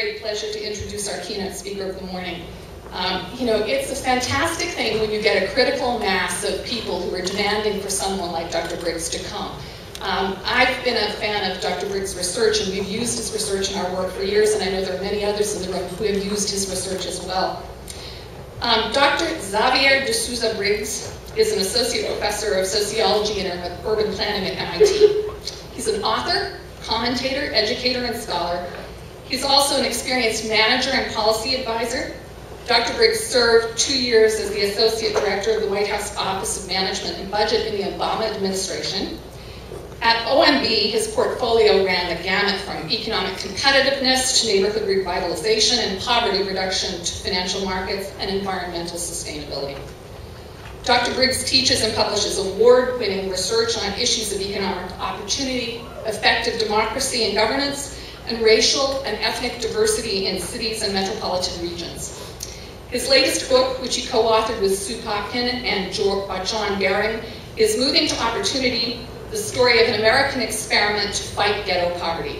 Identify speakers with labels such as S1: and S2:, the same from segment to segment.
S1: great pleasure to introduce our keynote speaker of the morning. You know, it's a fantastic thing when you get a critical mass of people who are demanding for someone like Dr. Briggs to come. I've been a fan of Dr. Briggs' research, and we've used his research in our work for years, and I know there are many others in the room who have used his research as well. Dr. Xavier de Souza Briggs is an associate professor of sociology and urban planning at MIT. He's an author, commentator, educator, and scholar. He's also an experienced manager and policy advisor. Dr. Briggs served 2 years as the Associate Director of the White House Office of Management and Budget in the Obama administration. At OMB, his portfolio ran the gamut from economic competitiveness to neighborhood revitalization and poverty reduction to financial markets and environmental sustainability. Dr. Briggs teaches and publishes award-winning research on issues of economic opportunity, effective democracy and governance, and racial and ethnic diversity in cities and metropolitan regions. His latest book, which he co-authored with Sue Popkin and John Baring, is Moving to Opportunity, the story of an American experiment to fight ghetto poverty.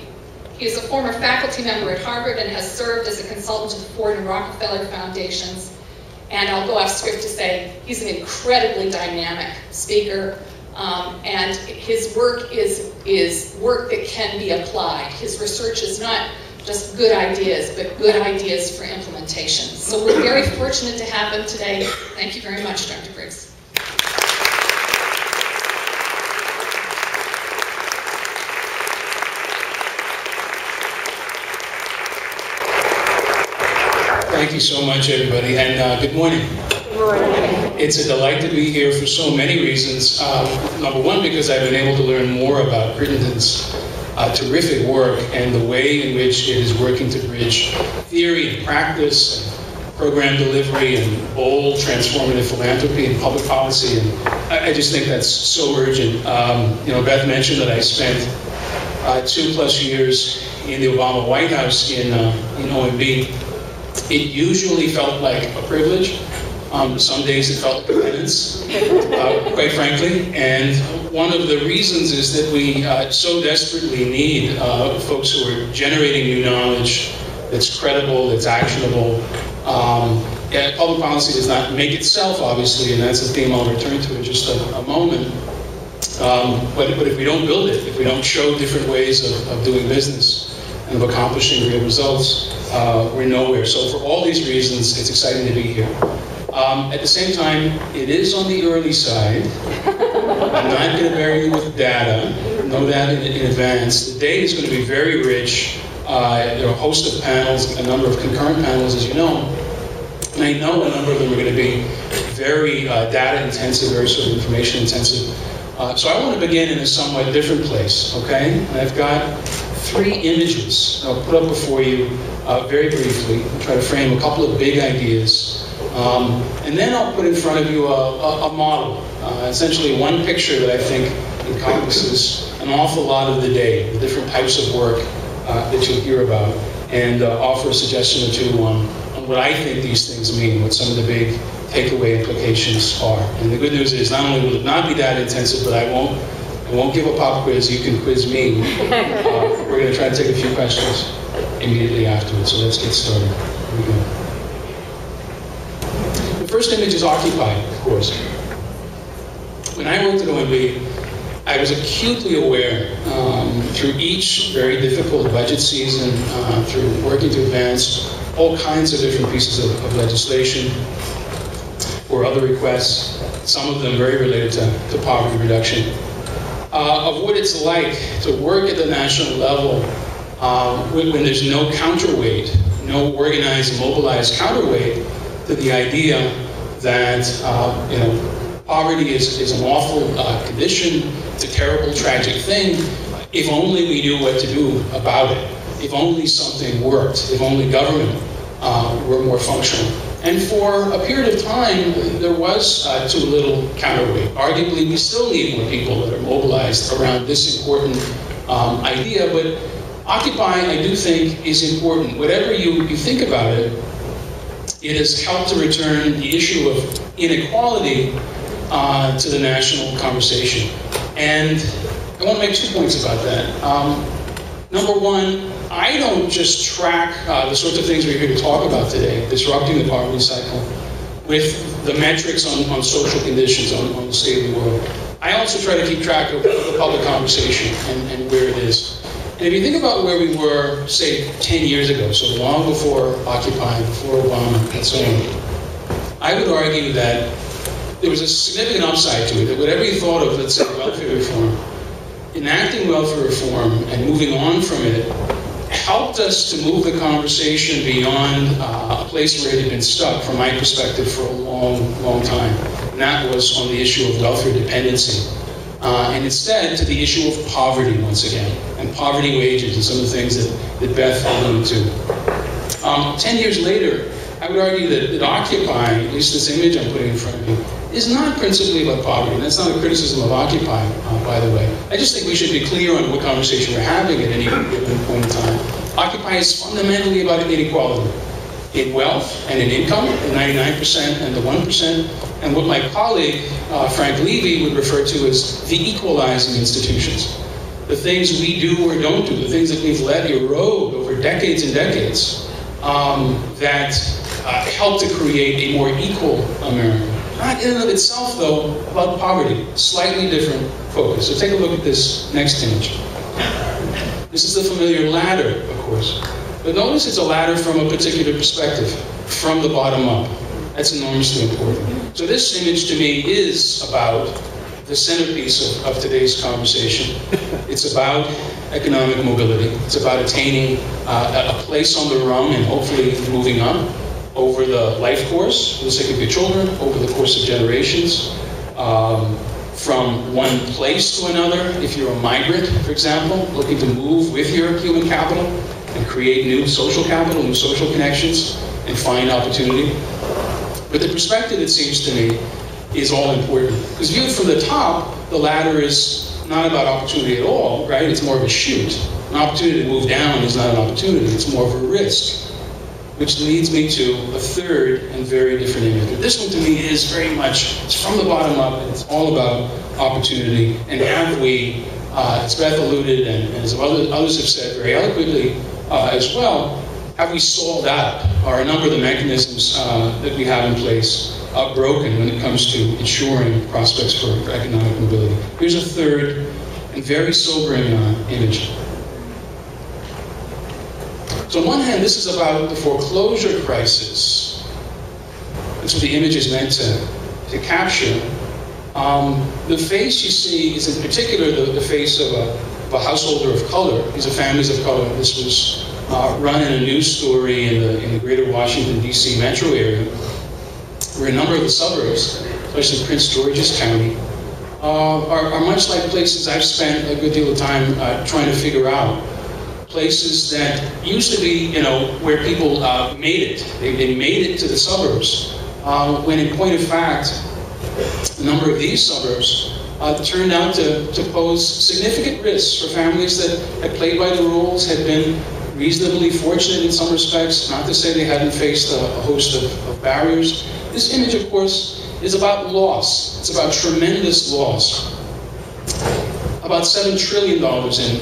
S1: He is a former faculty member at Harvard and has served as a consultant to the Ford and Rockefeller Foundations. And I'll go off script to say he's an incredibly dynamic speaker, and his work is work that can be applied. His research is not just good ideas, but good ideas for implementation. So we're very fortunate to have him today. Thank you very much, Dr. Briggs.
S2: Thank you so much, everybody, and good morning. Good morning. It's a delight to be here for so many reasons. Number one, because I've been able to learn more about Crittenton's terrific work and the way in which it is working to bridge theory and practice, and program delivery, and bold, transformative philanthropy and public policy. And I just think that's so urgent. You know, Beth mentioned that I spent 2+ years in the Obama White House in OMB. It usually felt like a privilege. Some days it felt like a penance, quite frankly. And one of the reasons is that we so desperately need folks who are generating new knowledge that's credible, that's actionable. Public policy does not make itself, obviously, and that's a theme I'll return to in just a moment. But if we don't build it, if we don't show different ways of doing business and of accomplishing real results, we're nowhere. So for all these reasons, it's exciting to be here. At the same time, it is on the early side. I'm not going to bury you with data. Know that in advance. The day is going to be very rich. There are a host of panels, a number of concurrent panels, as you know. And I know a number of them are going to be very data intensive, very sort of information intensive. So I want to begin in a somewhat different place, okay? And I've got 3 images I'll put up before you very briefly. I'll try to frame a couple of big ideas. And then I'll put in front of you a model, essentially one picture that I think encompasses an awful lot of the day, the different types of work that you'll hear about, and offer a suggestion or two on what I think these things mean, what some of the big takeaway implications are. And the good news is not only will it not be that intensive, but I won't give a pop quiz. You can quiz me. We're going to try to take a few questions immediately afterwards. So let's get started. Here we go. The first image is Occupy, of course. When I worked at OMB, I was acutely aware through each very difficult budget season, through working to advance all kinds of different pieces of legislation or other requests, some of them very related to poverty reduction, of what it's like to work at the national level when there's no counterweight, no organized, mobilized counterweight to the idea that poverty is an awful condition, it's a terrible, tragic thing. If only we knew what to do about it, if only something worked, if only government were more functional. And for a period of time, there was too little counterweight. Arguably, we still need more people that are mobilized around this important idea, but Occupy, I do think, is important. Whatever you think about it, it has helped to return the issue of inequality to the national conversation. And I want to make 2 points about that. Number one, I don't just track the sorts of things we're here to talk about today, disrupting the poverty cycle, with the metrics on social conditions, on the state of the world. I also try to keep track of the public conversation and where it is. And if you think about where we were, say, 10 years ago, so long before Occupy, before Obama, and so on, I would argue that there was a significant upside to it, that whatever you thought of, let's say, welfare reform, enacting welfare reform and moving on from it helped us to move the conversation beyond a place where it had been stuck, from my perspective, for a long, long time. And that was on the issue of welfare dependency. And instead, to the issue of poverty, once again, and poverty wages, and some of the things that Beth alluded to. 10 years later, I would argue that Occupy, at least this image I'm putting in front of you, is not principally about poverty. And that's not a criticism of Occupy, by the way. I just think we should be clear on what conversation we're having at any given point in time. Occupy is fundamentally about inequality in wealth and in income, the 99% and the 1%, and what my colleague, Frank Levy, would refer to as the equalizing institutions. The things we do or don't do, the things that we've let erode over decades and decades, that help to create a more equal America. Not in and of itself, though, about poverty. Slightly different focus. So take a look at this next image. This is the familiar ladder, of course. But notice it's a ladder from a particular perspective, from the bottom up. That's enormously important. So this image, to me, is about the centerpiece of today's conversation. It's about economic mobility. It's about attaining a place on the rung and hopefully moving up over the life course, for the sake of your children, over the course of generations, from one place to another. If you're a migrant, for example, looking to move with your human capital and create new social capital, new social connections, and find opportunity. But the perspective, it seems to me, is all important. Because viewed from the top, the ladder is not about opportunity at all, right? It's more of a chute. An opportunity to move down is not an opportunity, it's more of a risk. Which leads me to a third and very different image. This one to me is very much, it's from the bottom up, and it's all about opportunity. And have we, as Beth alluded, and as others have said very eloquently as well, have we sold out? Are a number of the mechanisms that we have in place broken when it comes to ensuring prospects for economic mobility? Here's a third and very sobering image. So on one hand, this is about the foreclosure crisis. That's what the image is meant to capture. The face you see is in particular the face of a householder of color. These are families of color. This was run in a news story in the greater Washington, D.C. metro area, where a number of the suburbs, especially Prince George's County, are much like places I've spent a good deal of time trying to figure out. Places that used to be, where people made it. They made it to the suburbs. When in point of fact, a number of these suburbs turned out to pose significant risks for families that had played by the rules, had been reasonably fortunate in some respects, not to say they hadn't faced a host of barriers. This image, of course, is about loss. It's about tremendous loss. About $7 trillion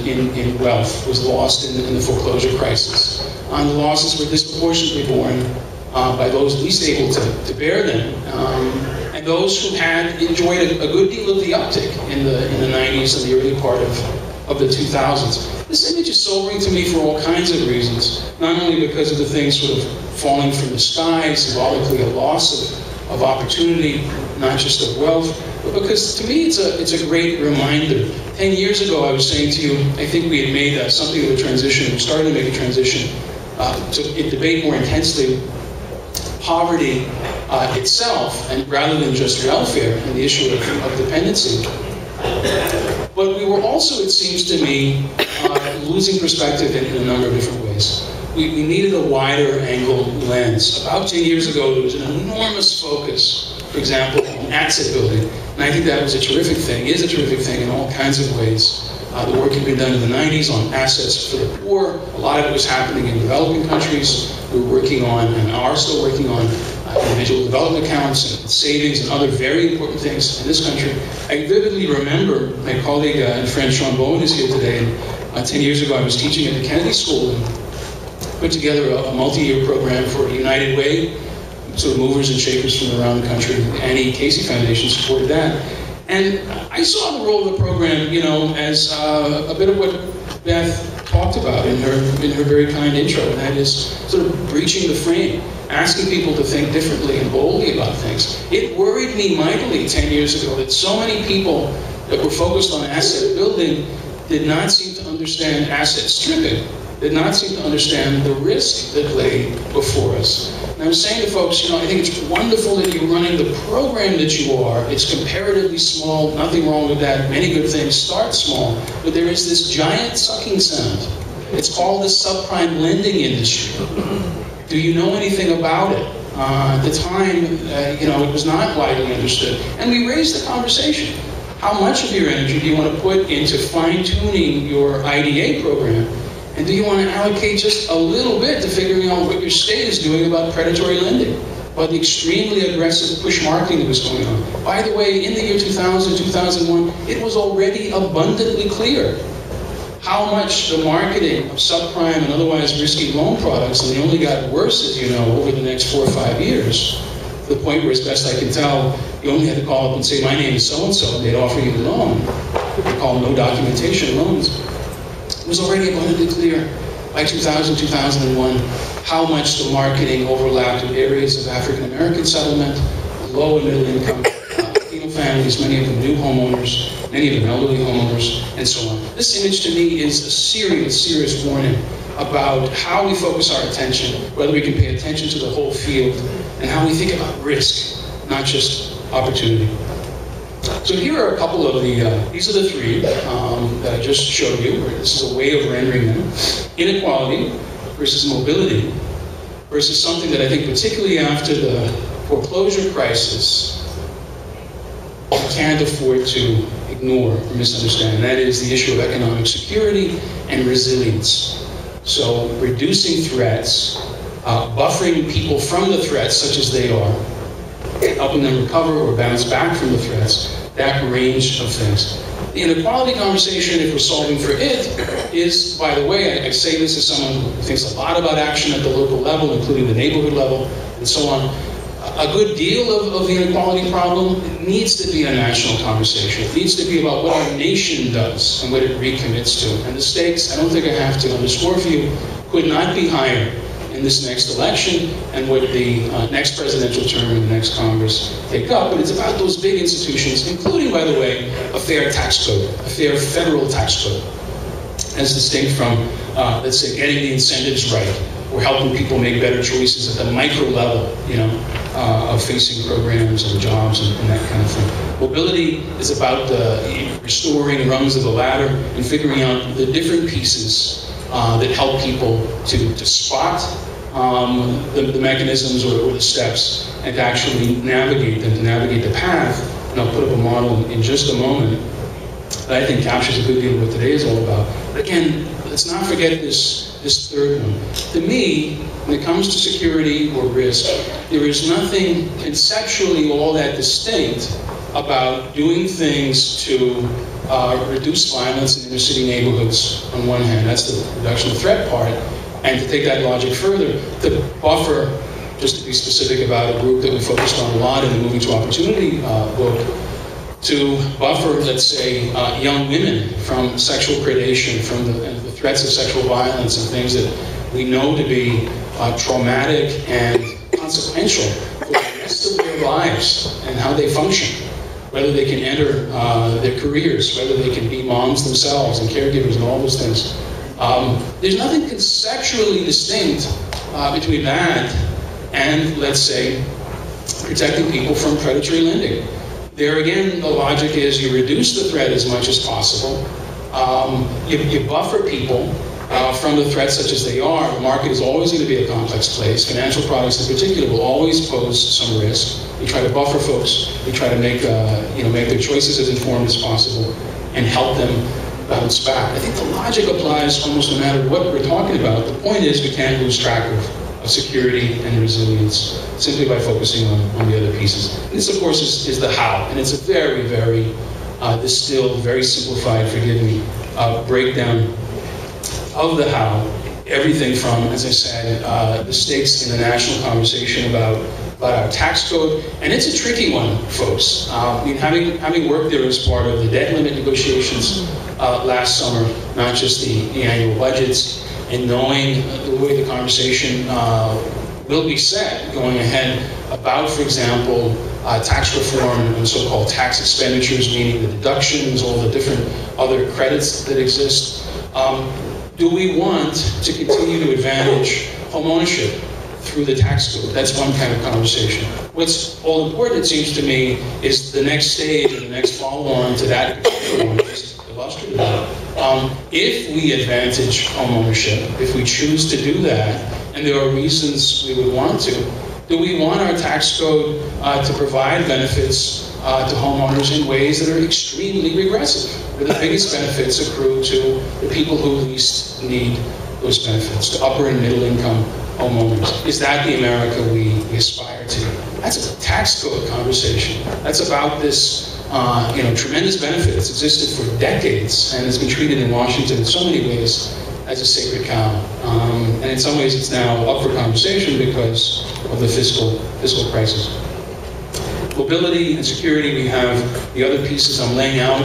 S2: in wealth was lost in the foreclosure crisis. And the losses were disproportionately borne by those least able to bear them, and those who had enjoyed a good deal of the uptick in the 90s and the early part of the 2000s. This image is sobering to me for all kinds of reasons, not only because of the things sort of falling from the sky, symbolically a loss of opportunity, not just of wealth, but because to me it's a great reminder. 10 years ago I was saying to you, I think we had made something of a transition, we started to make a transition to debate more intensely poverty itself, and rather than just welfare and the issue of dependency. But we were also, it seems to me, losing perspective in a number of different ways. We needed a wider angle lens. About 10 years ago, there was an enormous focus, for example, on asset building. And I think that was a terrific thing, is a terrific thing in all kinds of ways. The work had been done in the 90s on assets for the poor. A lot of it was happening in developing countries. We were working on, and are still working on, individual development accounts and savings and other very important things in this country. I vividly remember my colleague and friend Sean Bowen is here today, and 10 years ago, I was teaching at the Kennedy School and put together a multi-year program for United Way, sort of movers and shakers from around the country. The Annie Casey Foundation supported that. And I saw the role of the program, you know, as a bit of what Beth talked about in her very kind intro, and that is sort of breaching the frame, asking people to think differently and boldly about things. It worried me mightily 10 years ago that so many people that were focused on asset building did not seem to understand asset stripping, did not seem to understand the risk that lay before us. And I was saying to folks, you know, I think it's wonderful that you're running the program that you are. It's comparatively small, nothing wrong with that. Many good things start small, but there is this giant sucking sound. It's called the subprime lending industry. Do you know anything about it? At the time, you know, it was not widely understood. And we raised the conversation. How much of your energy do you want to put into fine-tuning your IDA program? And do you want to allocate just a little bit to figuring out what your state is doing about predatory lending, about the extremely aggressive push marketing that was going on? By the way, in the year 2000, 2001, it was already abundantly clear how much the marketing of subprime and otherwise risky loan products, and they only got worse, as you know, over the next 4 or 5 years, to the point where, as best I can tell, you only had to call up and say, my name is so-and-so, and they'd offer you the loan. They call them no documentation loans. It was already abundantly clear by 2000, 2001, how much the marketing overlapped with areas of African American settlement, low and middle income Latino families, many of them new homeowners, many of them elderly homeowners, and so on. This image to me is a serious, serious warning about how we focus our attention, whether we can pay attention to the whole field, and how we think about risk, not just opportunity. So here are a couple of the, these are the three that I just showed you. This is a way of rendering them. Inequality versus mobility versus something that I think particularly after the foreclosure crisis, you can't afford to ignore or misunderstand. And that is the issue of economic security and resilience. So reducing threats, buffering people from the threats such as they are, helping them recover or bounce back from the threats, that range of things. The inequality conversation, if we're solving for it, is, by the way, I say this as someone who thinks a lot about action at the local level, including the neighborhood level, and so on. A good deal of the inequality problem needs to be a national conversation. It needs to be about what our nation does and what it recommits to. And the stakes, I don't think I have to underscore for you, could not be higher in this next election and what the next presidential term and the next Congress take up. But it's about those big institutions, including, by the way, a fair tax code, a fair federal tax code, as distinct from, let's say, getting the incentives right or helping people make better choices at the micro level, you know, of facing programs and jobs and that kind of thing. Mobility is about restoring rungs of the ladder and figuring out the different pieces that help people to spot the mechanisms or the steps and to actually navigate them, to navigate the path. And I'll put up a model in just a moment that I think captures a good deal of what today is all about. But again, let's not forget this third one. To me, when it comes to security or risk, there is nothing conceptually all that distinct about doing things to reduce violence in inner city neighborhoods on one hand. That's the reduction of threat part. And to take that logic further, to buffer, just to be specific about a group that we focused on a lot in the Moving to Opportunity book, to buffer, let's say, young women from sexual predation, from the threats of sexual violence and things that we know to be traumatic and consequential for the rest of their lives and how they function, whether they can enter their careers, whether they can be moms themselves and caregivers and all those things. There's nothing conceptually distinct between that and, let's say, protecting people from predatory lending. There again, the logic is you reduce the threat as much as possible. You buffer people from the threats such as they are. The market is always going to be a complex place. Financial products in particular will always pose some risk. We try to buffer folks. We try to make their choices as informed as possible and help them bounce back. I think the logic applies almost no matter what we're talking about. The point is we can't lose track of security and resilience simply by focusing on the other pieces. And this, of course, is the how. And it's a very, very distilled, very simplified, forgive me, breakdown of the how, everything from, as I said, the stakes in the national conversation about our tax code, and it's a tricky one, folks. I mean, having worked there as part of the debt limit negotiations last summer, not just the annual budgets, and knowing the way the conversation will be set going ahead about, for example, tax reform and so-called tax expenditures, meaning the deductions, all the different other credits that exist. Do we want to continue to advantage homeownership through the tax code? That's one kind of conversation. What's all important, it seems to me, is the next stage or the next follow-on to that one, just illustrative. If we advantage homeownership, if we choose to do that, and there are reasons we would want to, do we want our tax code to provide benefits to homeowners in ways that are extremely regressive, where the biggest benefits accrue to the people who least need those benefits, to upper and middle income homeowners? Is that the America we aspire to? That's a tax code conversation. That's about this tremendous benefit that's existed for decades and has been treated in Washington in so many ways as a sacred cow. And in some ways it's now up for conversation because of the fiscal crisis. Mobility and security, we have the other pieces I'm laying out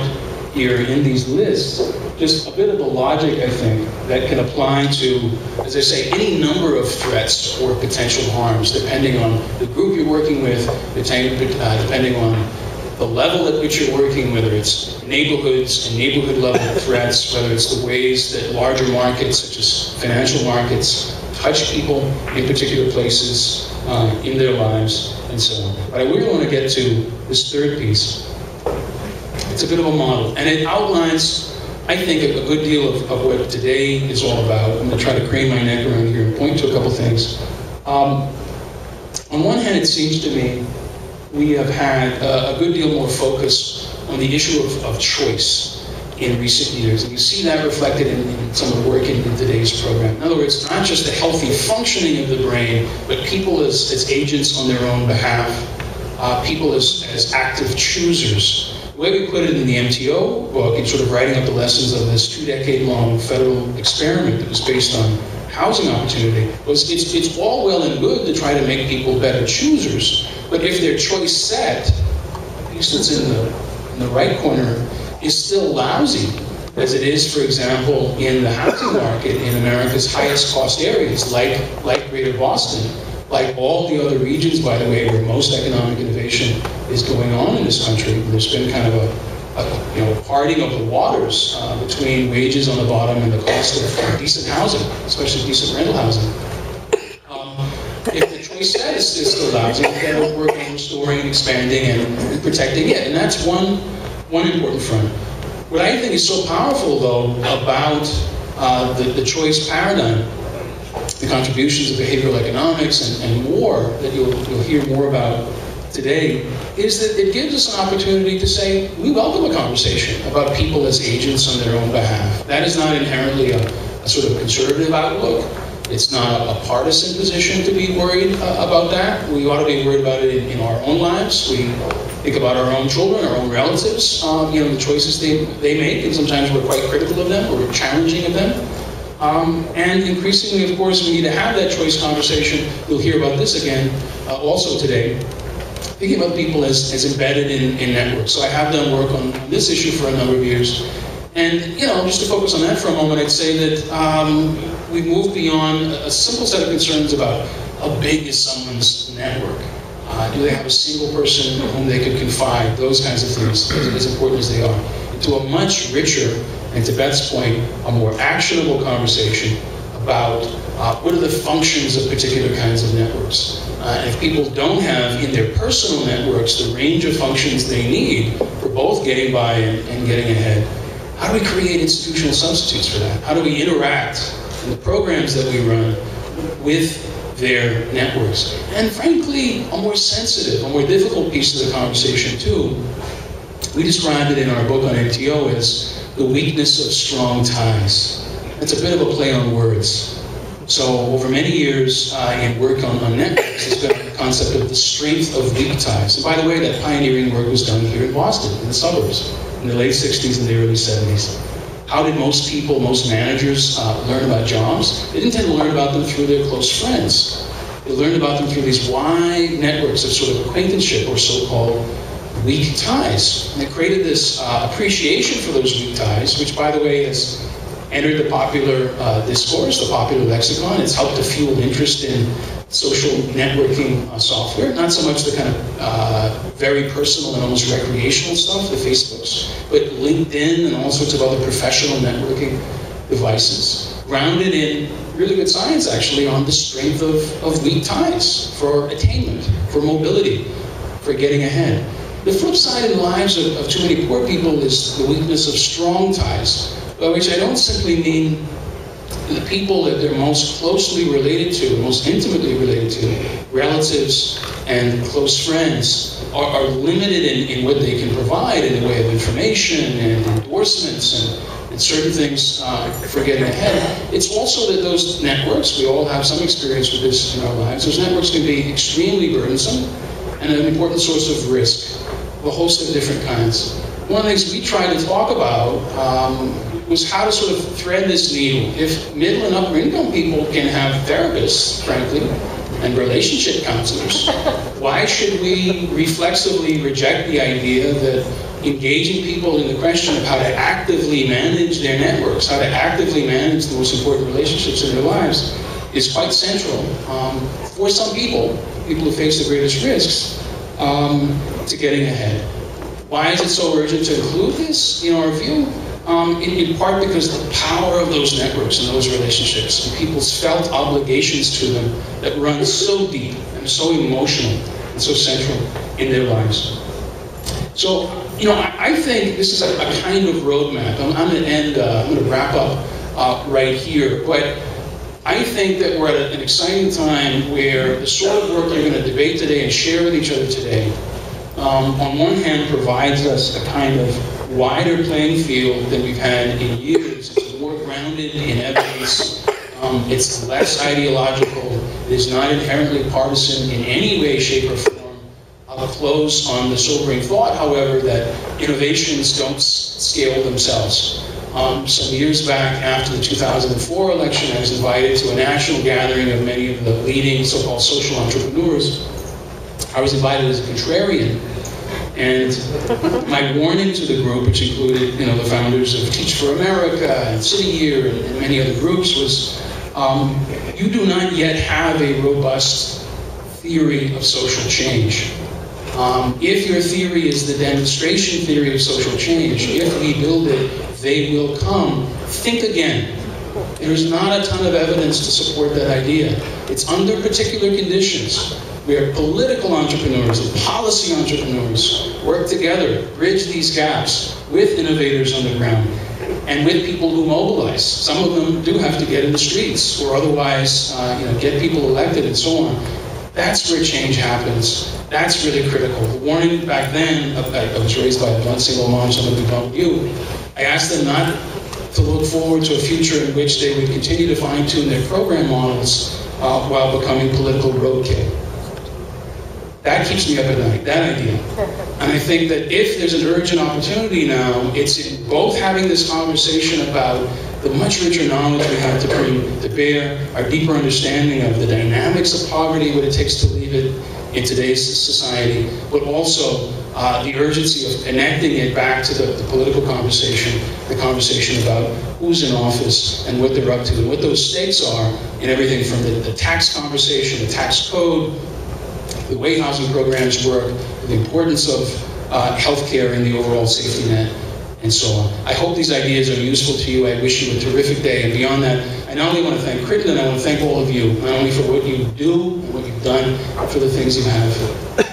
S2: here in these lists. Just a bit of the logic, I think, that can apply to, as I say, any number of threats or potential harms, depending on the group you're working with, depending on the level at which you're working, whether it's neighborhoods and neighborhood level threats, whether it's the ways that larger markets, such as financial markets, touch people in particular places in their lives, and so on. But I really want to get to this third piece. It's a bit of a model, and it outlines, I think, a good deal of what today is all about. I'm going to try to crane my neck around here and point to a couple things. On one hand, it seems to me we have had a good deal more focus on the issue of choice in recent years. And you see that reflected in some of the work in today's program. In other words, not just the healthy functioning of the brain, but people as agents on their own behalf, people as active choosers. The way we put it in the MTO book, in sort of writing up the lessons of this 2-decade-long federal experiment that was based on housing opportunity, was it's all well and good to try to make people better choosers, but if their choice set, at least it's in the right corner, is still lousy, as it is, for example, in the housing market in America's highest cost areas, like Greater Boston, like all the other regions, by the way, where most economic innovation is going on in this country. There's been kind of a parting of the waters between wages on the bottom and the cost of decent housing, especially decent rental housing. If the choice set is still lousy, then we'll work on restoring, expanding, and protecting it. And that's one important front. What I think is so powerful, though, about the choice paradigm, the contributions of behavioral economics and more that you'll hear more about today, is that it gives us an opportunity to say, we welcome a conversation about people as agents on their own behalf. That is not inherently a sort of conservative outlook. It's not a partisan position to be worried about that. We ought to be worried about it in our own lives. We think about our own children, our own relatives, the choices they make, and sometimes we're quite critical of them, or we're challenging of them. And increasingly, of course, we need to have that choice conversation. You'll hear about this again also today, thinking about people as embedded in networks. So I have done work on this issue for a number of years. And, just to focus on that for a moment, I'd say that we've moved beyond a simple set of concerns about how big is someone's network. Do they have a single person whom they could confide? Those kinds of things, as important as they are. Into a much richer, and to Beth's point, a more actionable conversation about what are the functions of particular kinds of networks. And if people don't have in their personal networks the range of functions they need for both getting by and getting ahead, how do we create institutional substitutes for that? How do we interact in the programs that we run with their networks? And frankly, a more sensitive, a more difficult piece of the conversation too, we described it in our book on MTO as the weakness of strong ties. That's a bit of a play on words. So over many years in work on networks, there's been a concept of the strength of weak ties. And by the way, that pioneering work was done here in Boston, in the suburbs, in the late 60s and the early 70s. how did most people, most managers learn about jobs? They didn't tend to learn about them through their close friends. They learned about them through these wide networks of sort of acquaintanceship or so-called weak ties. And it created this appreciation for those weak ties, which, by the way, has entered the popular discourse, the popular lexicon. It's helped to fuel interest in social networking software, not so much the kind of very personal and almost recreational stuff, the Facebooks, but LinkedIn and all sorts of other professional networking devices, grounded in really good science, actually, on the strength of weak ties for attainment, for mobility, for getting ahead. The flip side in the lives of too many poor people is the weakness of strong ties, by which I don't simply mean the people that they're most closely related to, most intimately related to, relatives and close friends, are limited in what they can provide in the way of information and endorsements and certain things for getting ahead. It's also that those networks, we all have some experience with this in our lives, those networks can be extremely burdensome and an important source of risk of a host of different kinds. One of the things we tried to talk about was how to sort of thread this needle. If middle and upper income people can have therapists, frankly, and relationship counselors, why should we reflexively reject the idea that engaging people in the question of how to actively manage their networks, how to actively manage the most important relationships in their lives, is quite central for some people who face the greatest risks, to getting ahead. Why is it so urgent to include this in our view? In part because the power of those networks and those relationships and people's felt obligations to them that run so deep and so emotional and so central in their lives. So, I think this is a kind of roadmap. I'm going to end, I'm going to wrap up right here, but I think that we're at an exciting time where the sort of work you're going to debate today and share with each other today, on one hand, provides us a kind of wider playing field than we've had in years. It's more grounded in evidence. It's less ideological. It is not inherently partisan in any way, shape, or form. I'll close on the sobering thought, however, that innovations don't scale themselves. Some years back, after the 2004 election, I was invited to a national gathering of many of the leading so-called social entrepreneurs. I was invited as a contrarian, and my warning to the group, which included, the founders of Teach for America and City Year and many other groups, was you do not yet have a robust theory of social change. If your theory is the demonstration theory of social change, if we build it, they will come. Think again. There's not a ton of evidence to support that idea. It's under particular conditions where political entrepreneurs and policy entrepreneurs work together, bridge these gaps with innovators on the ground and with people who mobilize. Some of them do have to get in the streets or otherwise get people elected and so on. That's where change happens. That's really critical. The warning back then, I was raised by one single mom, some of you don't you. I asked them not to look forward to a future in which they would continue to fine-tune their program models while becoming political roadkill. That keeps me up at night, that idea. And I think that if there's an urgent opportunity now, it's in both having this conversation about the much richer knowledge we have to bring to bear, our deeper understanding of the dynamics of poverty, what it takes to leave it in today's society, but also the urgency of connecting it back to the political conversation, the conversation about who's in office and what they're up to and what those stakes are in everything from the tax conversation, the tax code, the way housing programs work, the importance of healthcare and the overall safety net, and so on. I hope these ideas are useful to you. I wish you a terrific day. And beyond that, I not only want to thank Crittenton, I want to thank all of you, not only for what you do and what you've done, but for the things you have.